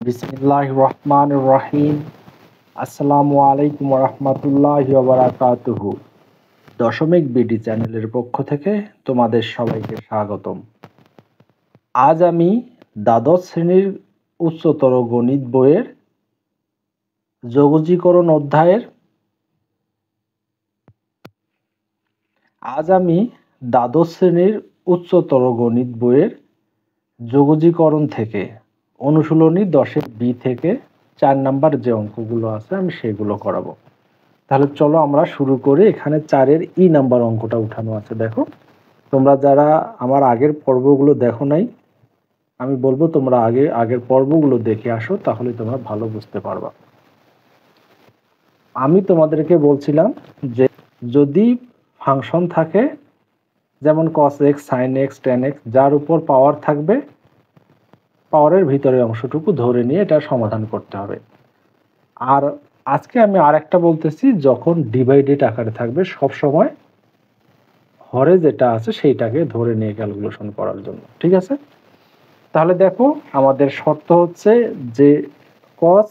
বিসমিল্লাহির রহমানির রহিম। আসসালামু আলাইকুম রহমতুল্লাহি ওয়া বারাকাতুহু। দশমিক বিডি চ্যানেলের পক্ষ থেকে তোমাদের সবাইকে স্বাগতম। আজ আমি দ্বাদশ শ্রেণীর উচ্চতর গণিত বইয়ের যোগজীকরণ অধ্যায়ের যোগজীকরণ থেকে অনুশীলনী 10-এর বি থেকে 4 নাম্বার যে অঙ্কগুলো আছে আমি সেগুলো করাবো। তাহলে চলো আমরা শুরু করি। এখানে 4-এর ই নাম্বার অঙ্কটা উঠানো আছে। দেখো, তোমরা যারা আমার আগের পর্বগুলো দেখো নাই, আমি বলবো তোমরা আগের পর্বগুলো দেখে আসো, তাহলে তোমরা ভালো বুঝতে পারবা। আমি তোমাদেরকে বলছিলাম যে যদি ফাংশন থাকে যেমন cos x, sin x, tan x, যার উপর পাওয়ার থাকবে, পাওয়ারের ভিতরের অংশটুকু ধরে নিয়ে এটা সমাধান করতে হবে। আর আজকে আমি আরেকটা বলতেছি, যখন ডিভাইডেড আকারে থাকবে সব সময় হরে যেটা আছে সেইটাকে ধরে নিয়ে ক্যালকুলেশন করার জন্য। ঠিক আছে? তাহলে দেখো, আমাদের শর্ত হচ্ছে যে cos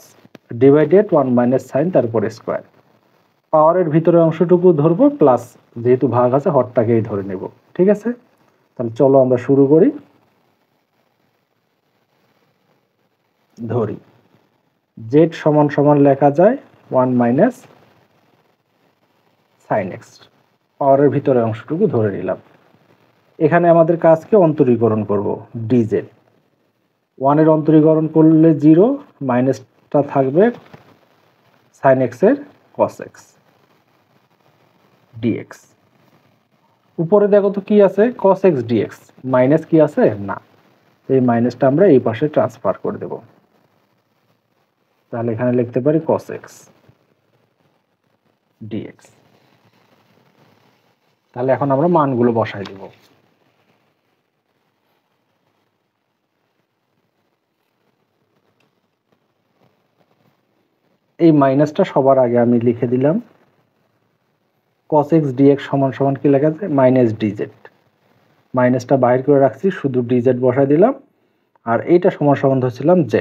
ডিভাইডেড 1 মাইনাস সাইন তারপর স্কোয়ার, পাওয়ারের ভিতরে অংশটুকু ধরবো, প্লাস যেহেতু ভাগ আছে হরটাকেই ধরে নেব। ঠিক আছে? তাহলে চলো আমরা শুরু করি। ধরি z সমান সমান লেখা যায় 1 মাইনাস সাইন এক্স, পাওয়ারের ভিতরে অংশটুকু ধরে নিলাম। এখানে আমাদের কাজকে অন্তরীকরণ করব। dz 1 এর অন্তরীকরণ করলে 0, মাইনাসটা থাকবে সাইন এক্স এর cos x dx। উপরে দেখো তো কি আছে, cos x dx, মাইনাস কি আছে না, এই মাইনাসটা আমরা এই পাশে ট্রান্সফার করে দেব। তাহলে এখানে লিখতে পারি cos x dx। তাহলে এখন আমরা মানগুলো বসাই দেব। এই মাইনাসটা সবার আগে আমি লিখে দিলাম। cos x dx সমান সমান কি লেখা আছে, মাইনাস dz। মাইনাসটা বাইরে করে রাখছি, শুধু dz বসাই দিলাম। আর এইটা সমান সমান ধরছিলাম z,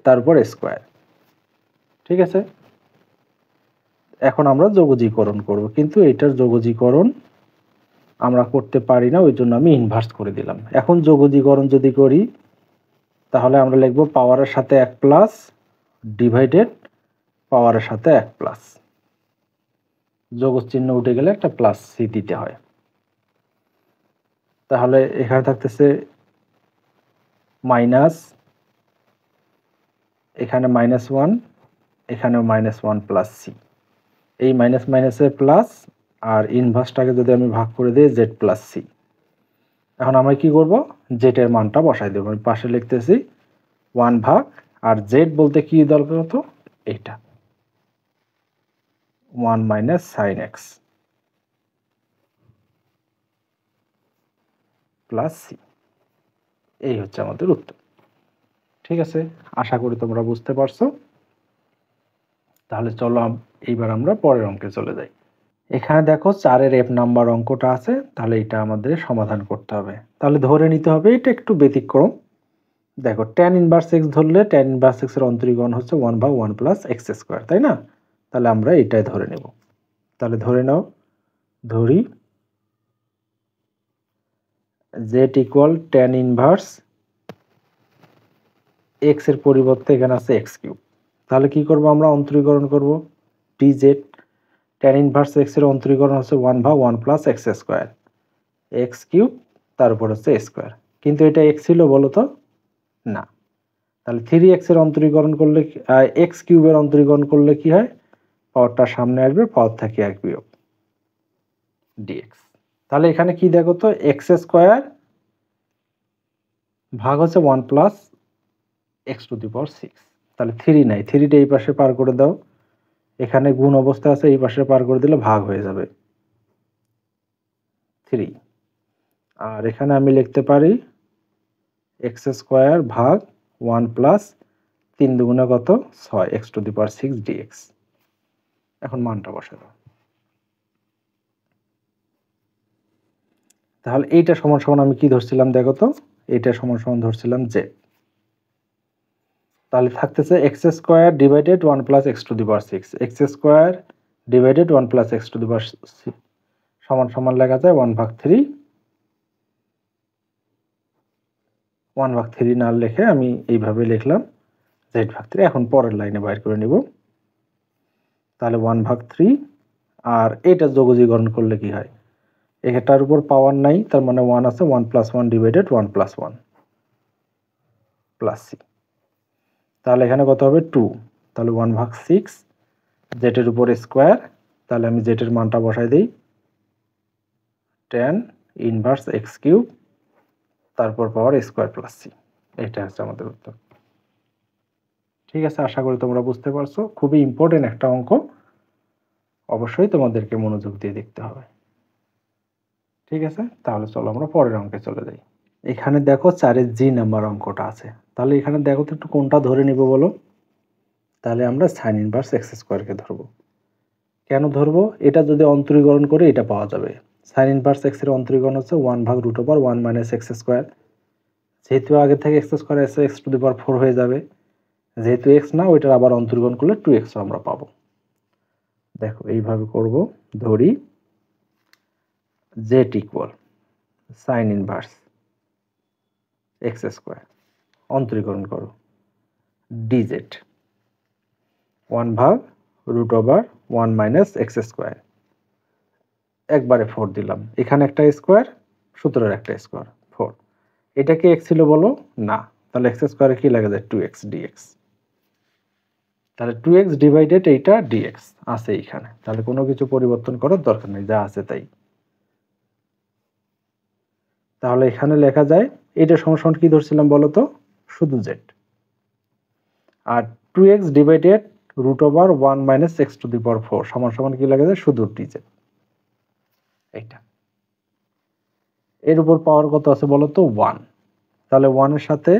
তারপর স্কোয়ার। ঠিক আছে? এখন আমরা যোগজীকরণ করব, কিন্তু এটার যোগজীকরণ আমরা করতে পারি না, ওই জন্য আমি ইনভার্স করে দিলাম। এখন যোগজীকরণ যদি করি তাহলে আমরা লিখব পাওয়ারের সাথে 1 প্লাস ডিভাইডেড পাওয়ারের সাথে 1 প্লাস, যোগ চিহ্ন উঠে গেলে একটা প্লাস সি দিতে হয়। তাহলে এখানে থাকতেছে মাইনাস, এখানে -1, এখানেও -1 প্লাস সি। এই মাইনাস মাইনাসের প্লাস, আর ইনভার্সটাকে যদি আমি ভাগ করে দিই জেড প্লাস সি। এখন আমরা কি করব, জেড এর মানটা বসাই দেবো। আমি পাশে লিখতেছি 1 ভাগ, আর জেড বলতে কি দরকার হতো, এইটা 1 minus sine x plus C. এই হচ্ছে আমাদের উত্তর। ঠিক আছে? আশা করি তোমরা বুঝতে পারছো। তাহলে চলো এইবার আমরা পরের অঙ্কে চলে যাই। এখানে দেখো 4-এর এফ নাম্বার অঙ্কটা আছে, তাহলে এটা আমাদের সমাধান করতে হবে। তাহলে ধরে নিতে হবে এটা একটু ব্যতিক্রম। দেখো, tan ইনভার্স x ধরলে tan ইনভার্স x এর অন্তরীকরণ হচ্ছে 1/1 প্লাস এক্স স্কোয়ার, তাই না? তাহলে আমরা এটাই ধরে নেব। তাহলে ধরে নাও, ধরি z equal tan inverse x এর পরিবর্তে এখানে আছে x কিউব। তাহলে কি করব, আমরা অন্তরীকরণ করব dz। tan ইনভার্স x এর অন্তরীকরণ হচ্ছে 1/1 plus x square, x cube তারপর হচ্ছে স্কোয়ার। কিন্তু এটা x ছিল বলো তো, না। তাহলে 3x এর অন্তরীকরণ করলে, x কিউবের অন্তরীকরণ করলে কি হয়, পাওয়ারটা সামনে আসবে, পাওয়ার থেকে 1 বিয়োগ dx। তাহলে এখানে কি দেখো তো, x স্কোয়ার ভাগ হচ্ছে 1 plus x two the power 6। তাহলে 3 নাই, 3টা এই পাশে পার করে দাও, এখানে গুণ অবস্থা আছে, এই পাশে পার করে দিলে ভাগ হয়ে যাবে 3। আর এখানে আমি লিখতে পারি x স্কোয়ার ভাগ 1 প্লাস 3 দুগুণে কত, 6, x two the power 6 dx। এখন মানটা বসে দাও। তাহলে এইটা সমান সমান আমি কি ধরছিলাম দেখো তো, এইটা সমান সমান ধরছিলাম z। তাহলে থাকতেছে x square divided 1 plus x to the power 6, x square divided 1 plus x to the power সমান সমান লেখা যায় 1/3। 1/3 না লিখে আমি এইভাবে লিখলাম z/3। এখন পরের লাইনে বাইর করে নিব। তাহলে 1/3 আর এটা যোগজীকরণ করলে কি হয়, এটার উপর পাওয়ার নাই, তার মানে 1 আছে, 1 + 1 ডিভাইডেড 1 + 1 প্লাস সি। তাহলে এখানে কত হবে 2। তাহলে 1/6 জেটের উপর স্কোয়ার। তাহলে আমি জেটের মানটা বসাই দিই, tan ইনভার্স এক্স কিউব তারপর পাওয়ার স্কোয়ার প্লাস সি। এটা হচ্ছে আমাদের উত্তর। ঠিক আছে, আশা করি তোমরা বুঝতে পারছো। খুবই ইম্পর্টেন্ট একটা অঙ্ক, অবশ্যই তোমাদেরকে মনোযোগ দিয়ে দেখতে হবে। ঠিক আছে, তাহলে চলো আমরা পরের অঙ্কে চলে যাই। এখানে দেখো 4-এর জি নাম্বার অঙ্কটা আছে। তাহলে এখানে দেখো তো একটু কোনটা ধরে নিব বলো। তাহলে আমরা সাইন ইনভার্স এক্স স্কোয়ারকে ধরবো। কেন ধরবো? এটা যদি অন্তরীকরণ করে এটা পাওয়া যাবে। সাইন ইনভার্স এক্স এর অন্তরীকরণ হচ্ছে 1/√1 - এক্স স্কোয়ার। যেহেতু আগে থেকে এক্স স্কোয়ার আছে, এক্স টু দি পাওয়ার 4 হয়ে যাবে। যেহেতু এক্স না, ওইটার আবার অন্তরীকরণ করলে 2x আমরা পাবো। দেখো এইভাবে করব, ধরি z equal sine inverse x square, অন্তরীকরণ করো ডিজেড 1/√1 - এক্স স্কোয়ার। একবারে 4 দিলাম, এখানে একটা স্কোয়ার, সূত্রের একটা স্কোয়ার 4। এটা কি এক্স ছিল বলো? না। তাহলে এক্স স্কোয়ারে কি লাগে যায় 2x dx। তাহলে 2x ডিভাইডেড এইটা dx আছে এইখানে। তাহলে কোনো কিছু পরিবর্তন করার দরকার নেই, যা আছে তাই। তাহলে এখানে লেখা যায় এটা সমান কি ধরছিলাম বলো তো? শুধু z। আর 2x divided √1 - x to the power 4 সমান কি লেখা যায়? শুধু dz। এইটা এর উপর পাওয়ার কত আছে বলো তো? 1। তাহলে 1 এর সাথে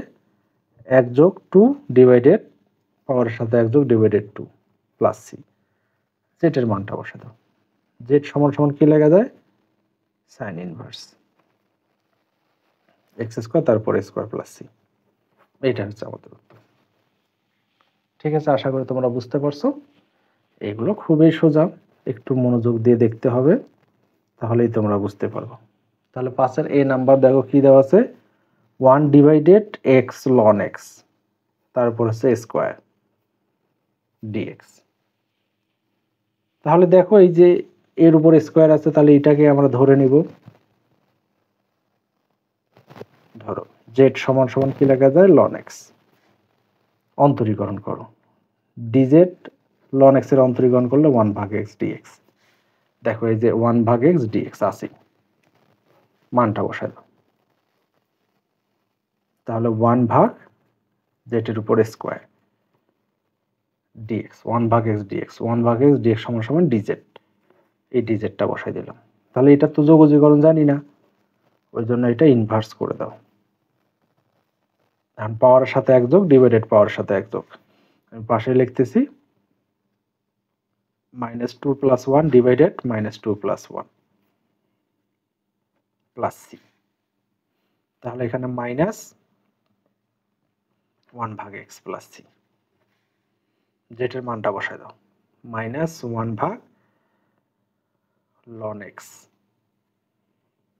1 যোগ 2 ডিভাইডেড পাওয়ারের সাথে 1 যোগ ডিভাইডেড 2 প্লাস সি। জেড এর মানটা বসে দাও। জেড সমান কি লেখা যায়? সাইন ইনভার্স এক্স স্কোয়ার তারপর স্কোয়ার প্লাস সি। এইটা হচ্ছে আমাদের উত্তর। ঠিক আছে, আশা করি তোমরা বুঝতে পারছো। এগুলো খুবই সোজা, একটু মনোযোগ দিয়ে দেখতে হবে, তাহলেই তোমরা বুঝতে পারবো। তাহলে 5-এর এ নাম্বার দেখো কি দেওয়া আছে, 1 ডিভাইডেড এক্স লন এক্স তারপর হচ্ছে স্কোয়ার ডিএক্স। তাহলে দেখো এই যে এর উপর স্কোয়ার আছে, তাহলে এটাকে আমরা ধরে নিব। ধরো জেড সমান কি লেখা যায়? Loan x. অন্তরীকরণ করো ডিজেড লন এক্স এর অন্তরীকরণ করলে 1/x dx। দেখো এই যে 1/x dx আছে, মানটা বসাই দাও। তাহলে 1/z এর উপর square dx 1/x dx 1/x dx সমান dz। এই dz-টা বসাই দিলাম। তাহলে এটা তো যোগজীকরণ জানি না, ওই জন্য এটা ইনভার্স করে দাও। এখন পাওয়ারের সাথে 1 যোগ ডিভাইডেড পাওয়ারের সাথে 1 যোগ, আমি পাশে লিখতেছি -2 + 1 ডিভাইডেড -2 + 1 প্লাস সি। তাহলে এখানে -1/x প্লাস সি। জেটের মানটা বসায় দাও, -1/ln x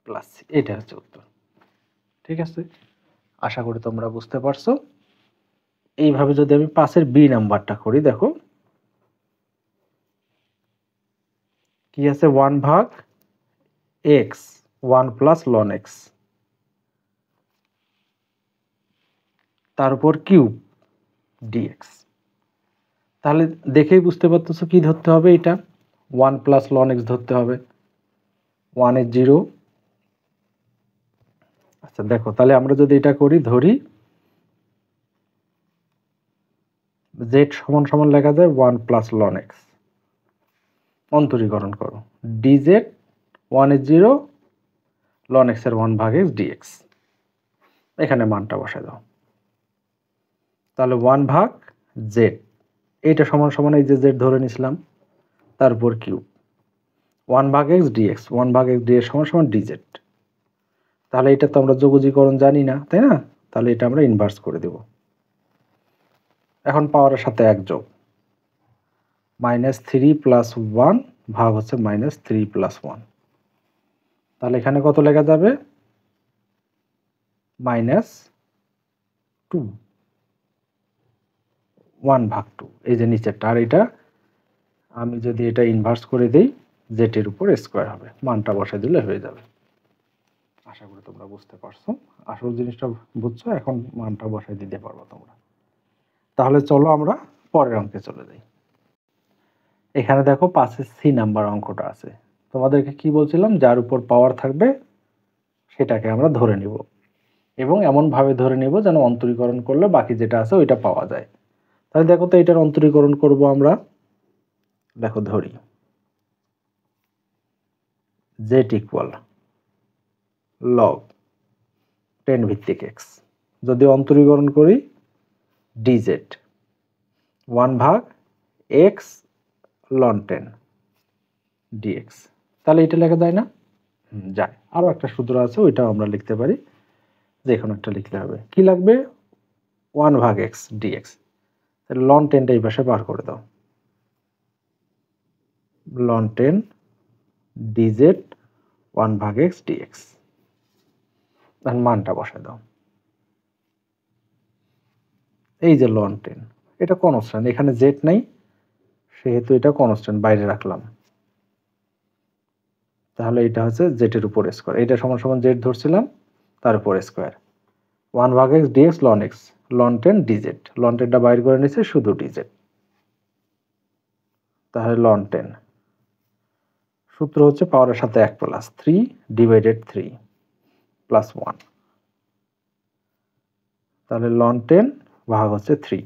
প্লাস সি। এটা হচ্ছে উত্তর। ঠিক আছে, আশা করি তোমরা বুঝতে পারছো। এইভাবে যদি আমি 5-এর বি নাম্বারটা করি, দেখো কি আছে, 1/x 1 + ln x তার উপর কিউব dx। তাহলে দেখেই বুঝতে পারতেছো কি ধরতে হবে, এটা 1 + ln x ধরতে হবে। 1 এর 0। আচ্ছা দেখো, তাহলে আমরা যদি এটা করি, ধরি z সমান লেখা যায় 1 + ln x। অন্তরীকরণ করো dz 1 এর 0 ln x এর 1/x dx। এখানে মানটা বসায় দাও। তাহলে 1/z এইটা সমান এই যে z ধরে নিছিলাম, তারপর cube 1/x dx 1/x dx সমান dz। তাহলে এটা তো আমরা যোগজীকরণ জানি না, তাই না? তাহলে এটা আমরা ইনভার্স করে দেব। এখন পাওয়ারের সাথে 1 যোগ, -3 + 1 ভাগ হচ্ছে -3 + 1। তাহলে এখানে কত লেখা যাবে? -2, 1/2। এই যে নিচেরটা। আর এটা আমি যদি এটা ইনভার্স করে দেই, z এর উপর স্কয়ার হবে, মানটা বসাই দিলে হয়ে যাবে। আশা করি তোমরা বুঝতে পারছো, আসল জিনিসটা বুঝছো, এখন মানটা বসাই দিতে পারবো তোমরা। তাহলে চলো আমরা পরের অঙ্কে চলে যাই। এখানে দেখো 5 C নাম্বার অঙ্কটা আছে। তোমাদেরকে কি বলছিলাম, যার উপর পাওয়ার থাকবে সেটাকে আমরা ধরে নিব, এবং এমন ভাবে ধরে নিব যেন অন্তরীকরণ করলে বাকি যেটা আছে ওইটা পাওয়া যায়। তাহলে দেখো তো এটার অন্তরীকরণ করব আমরা। দেখো ধরি z = log 10 ভিত্তিক x, যদি অন্তরীকরণ করি dz 1/x ln 10 dx। তাহলে এটা লেখা যায় না? যায়। আরো একটা সূত্র আছে, ওইটাও আমরা লিখতে পারি, যে কোনো একটা লিখলে হবে। কি লাগবে? 1/x dx। তাহলে ln 10টা এই পাশে বার করে দাও, ln 10 dz 1/x dx। আর মানটা বসায় দাও। এই যে ln 10, এটা কনস্ট্যান্ট, এখানে z নাই, সেহেতু এটা কনস্ট্যান্ট বাইরে রাখলাম। তাহলে এটা হচ্ছে z এর উপর স্কয়ার, এটা সমান সমান z ধরছিলাম, তার উপর square. 1/x dx ln x, ln 10 dz, ln 10টা বাইর করে নিচ্ছে, শুধু dz। তাহলে ln 10, সূত্র হচ্ছে পাওয়ারের সাথে 1 + 3 / 3 + 1। তাহলে ln 10 ভাগ হচ্ছে 3,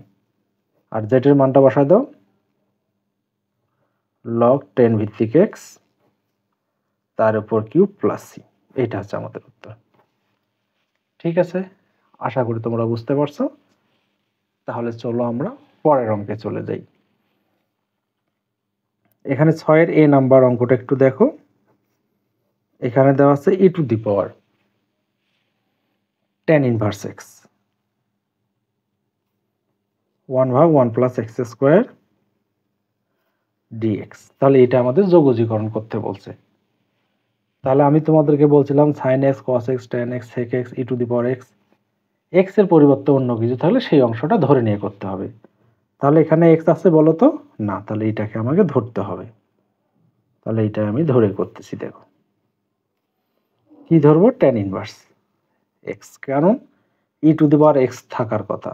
আর z এর মানটা বসায় দাও, log 10 ভিত্তিক x তার উপর কিউব প্লাস c। এইটা হচ্ছে আমাদের উত্তর। ঠিক আছে, আশা করি তোমরা বুঝতে পারছো। তাহলে চলো আমরা পরের অঙ্কে চলে যাই। এখানে 6 এর a নাম্বার অঙ্কটা একটু দেখো। এখানে দেওয়া আছে e two the power tan inverse x 1/1 + x² dx। তাহলে এটা আমাদের যোগজীকরণ করতে বলছে। তাহলে আমি তোমাদেরকে বলছিলাম sin x cos x tan x sec x e two the power x, x এর পরিবর্তে অন্য কিছু থাকলে সেই অংশটা ধরে নিয়ে করতে হবে। তাহলে এখানে x আছে বলো তো? না, তাহলে এটাকে আমাকে ধরতে হবে। তাহলে এটা আমি ধরে করতেছি। দেখো কি ধরবো? tan ইনভার্স x, কারণ e two the power x থাকার কথা।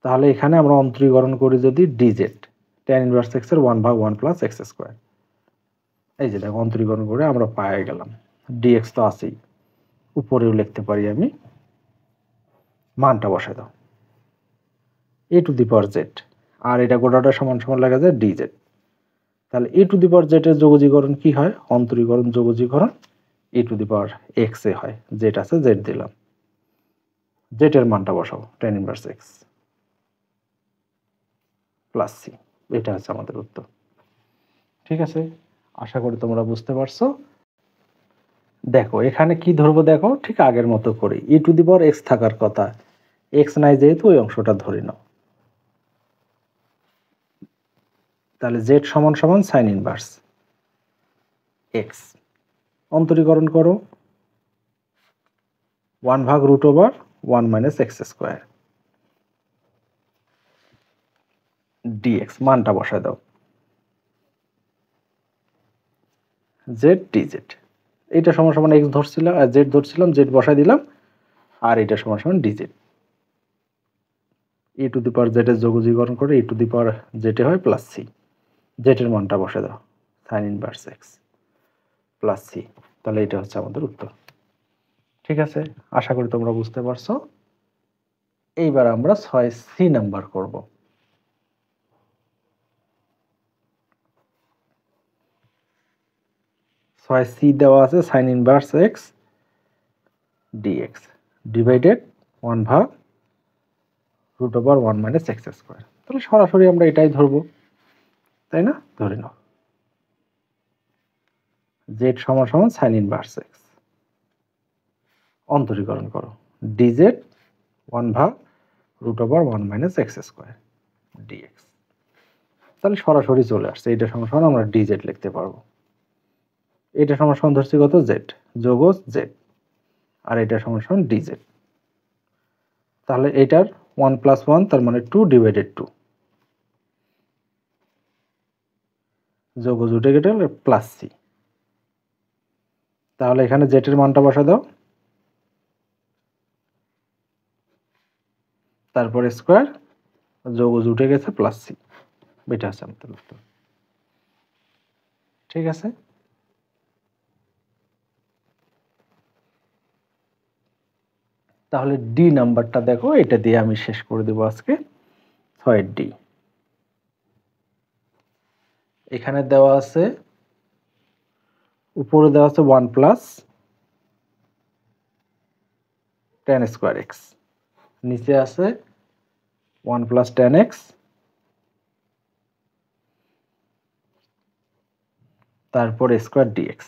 তাহলে এখানে আমরা অন্তরীকরণ করি যদি dz tan ইনভার্স x এর 1/1 + x²। এই যে দেখো অন্তরীকরণ করে আমরা পেয়ে গেলাম, dx তো আছেই, উপরেও লিখতে পারি আমি। মানটা বসাই দাও, a two the power z, আর এটা গোটাটা সমান সমান লেখা যায় dz। তাহলে a two the power z এর যোগজীকরণ কি হয়? অন্তরীকরণ যোগজীকরণ e two the power x এ হয়। z আছে, z দিলাম, z এর মানটা বসাও tan inverse x plus c। এটা হচ্ছে আমাদের উত্তর। ঠিক আছে, আশা করি তোমরা বুঝতে পারছো। দেখো এখানে কি ধরবো, দেখো ঠিক আগের মতো করে e two the power x থাকার কথা, x নাই যেহেতু ওই অংশটা ধরে নাও। তাহলে z সমান সমান sin ইনভার্স x, অন্তরীকরণ করো 1/√1 - x² dx। মানটা বসায় দাও, z dz। এটা সমান সমান x ধরছিলাম, z ধরছিলাম, z বসায় দিলাম, আর এটা সমান সমান dz। e two the power z এর যোগজীকরণ করে e two the power z এ হয় প্লাস c। z এর মানটা বসায় দাও sin inverse x plus c। তাহলে এটা হচ্ছে আমাদের উত্তর। ঠিক আছে, আশা করি তোমরা বুঝতে পারছো। এইবার আমরা 6C নাম্বার করব। 6C দেওয়া আছে sin inverse x dx divided 1/√1 - x²। তাহলে সরাসরি আমরা এটাই ধরবো, তাই না? ধরে নাও z সমান সমান sin ইনভার্স x, অন্তরীকরণ করো dz 1/√1 √1 - dx। তাহলে সরাসরি চলে আসছে, এটা সমান আমরা dz লিখতে পারবো। এটা সমান ধরছি কত, z যোগ z, আর এটা সমান dz। তাহলে এটার 1 + 1 তার মানে 2/2, যোগ উঠে গেলে প্লাস সি। তাহলে এখানে z এর মানটা বসা দাও, তারপর স্কোয়ার, যোগ উঠে গেছে প্লাস সি, এটা হচ্ছে আমাদের উত্তর। ঠিক আছে, তাহলে ডি নাম্বারটা দেখো, এটা দিয়ে আমি শেষ করে দেব আজকে। 6D এখানে দেওয়া আছে, উপরে দেওয়া আছে 1 + tan² x, নিচে আছে 1 + tan x, তারপর স্কোয়ার dx।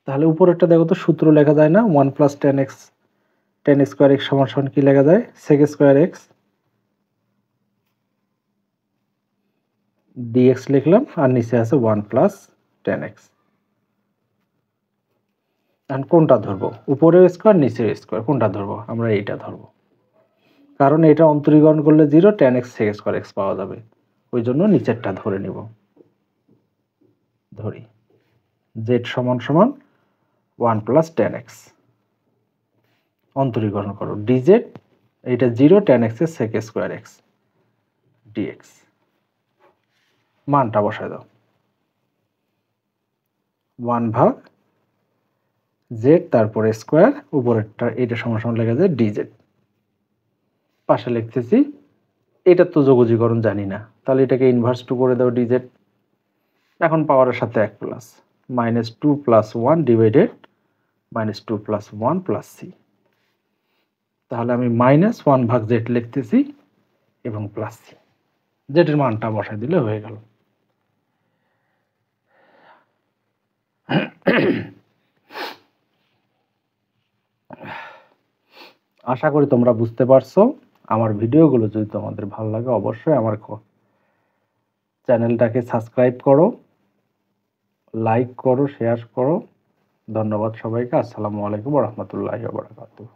তাহলে উপরেরটা দেখো তো, সূত্র লেখা যায় না, 1 + tan x tan² x সমান কি লেখা যায়, sec² x dx লিখলাম, আর নিচে আছে 1 + tan x। এখন কোনটা ধরবো, উপরের স্কোয়ার নিচের স্কোয়ার, কোনটা ধরবো? আমরা এইটা ধরবো, কারণ এটা অন্তরীকরণ করলে 0, tan x sec² x পাওয়া যাবে, ওই জন্য নিচেরটা ধরে নিব। ধরি z সমান 1 + tan x, অন্তরীকরণ করো dz, এটা 0, tan x এর sec² x dx, মানটা বসায় দাও, 1/z, তারপরে স্কোয়ার, উপরেরটা এটা সমান লেখা যায় dz, পাশে লিখতেছি। এটা তো যোগজীকরণ জানি না, তাহলে এটাকে ইনভার্স 2 করে দাও dz। এখন পাওয়ারের সাথে 1 প্লাস, -2 + 1 ডিভাইডেড -2 + 1 + c। তাহলে আমি -1/z লিখতেছি এবং প্লাস c, z এর মানটা বসাই দিলে হয়ে গেল। আশা করি তোমরা বুঝতে পারছো। আমার ভিডিওগুলো যদি তোমাদের ভালো লাগে, অবশ্যই আমার চ্যানেলটাকে সাবস্ক্রাইব করো, লাইক করো, শেয়ার করো। ধন্যবাদ সবাইকে। আসসালামু আলাইকুম ওয়া রাহমাতুল্লাহি ওয়া বারাকাতুহু।